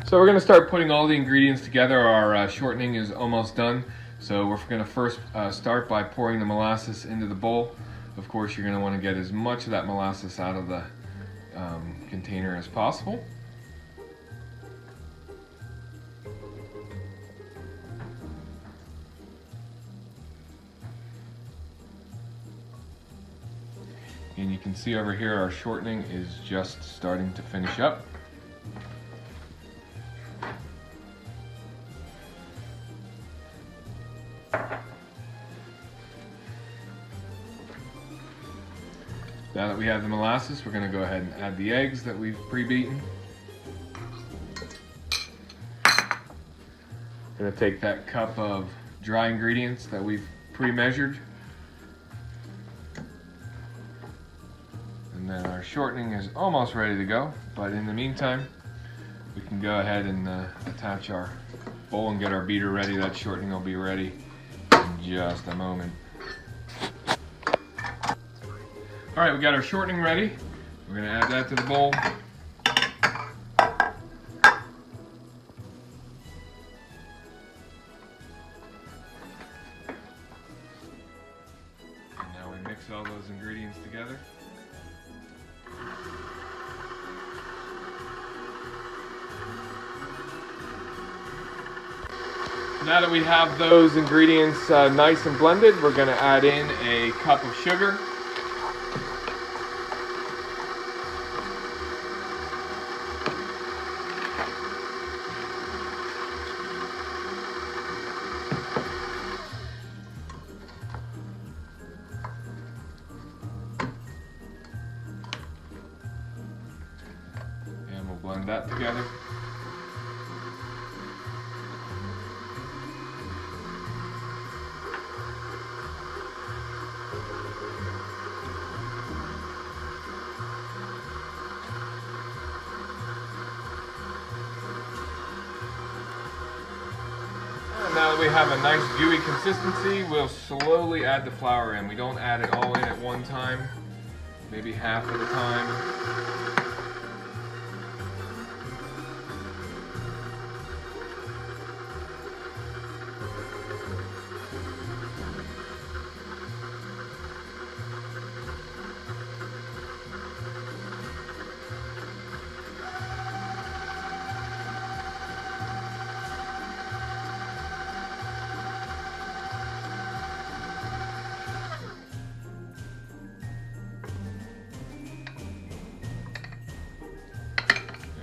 So we're going to start putting all the ingredients together. Our shortening is almost done. So we're going to first start by pouring the molasses into the bowl. Of course, you're going to want to get as much of that molasses out of the container as possible. And you can see over here our shortening is just starting to finish up. Now that we have the molasses, we're going to go ahead and add the eggs that we've pre-beaten. Going to take that cup of dry ingredients that we've pre-measured. And then our shortening is almost ready to go, but in the meantime, we can go ahead and attach our bowl and get our beater ready. That shortening will be ready in just a moment. All right, we got our shortening ready. We're going to add that to the bowl. And now we mix all those ingredients together. Now that we have those ingredients nice and blended, we're going to add in a cup of sugar. And we'll blend that together. Now that we have a nice gooey consistency, we'll slowly add the flour in. We don't add it all in at one time, maybe half at a time.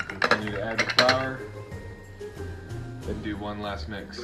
Continue to add the flour, then do one last mix.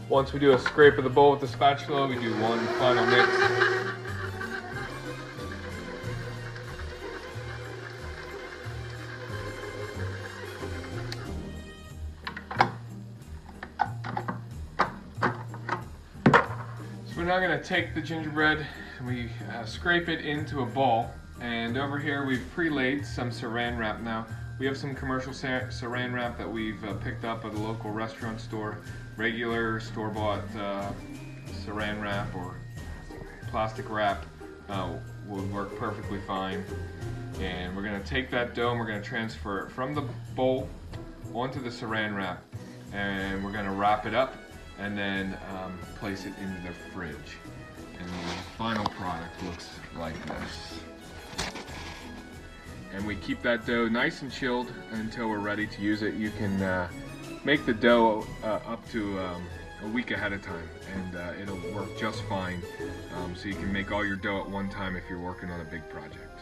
Once we do a scrape of the bowl with the spatula, we do one final mix. So we're now going to take the gingerbread and we scrape it into a ball. And over here we've pre-laid some saran wrap. Now we have some commercial saran wrap that we've picked up at a local restaurant store. Regular store-bought saran wrap or plastic wrap would work perfectly fine. And we're going to take that dough and we're going to transfer it from the bowl onto the saran wrap. And we're going to wrap it up and then place it into the fridge. And the final product looks like this. And we keep that dough nice and chilled until we're ready to use it. You can make the dough up to a week ahead of time, and it'll work just fine. So you can make all your dough at one time if you're working on a big project.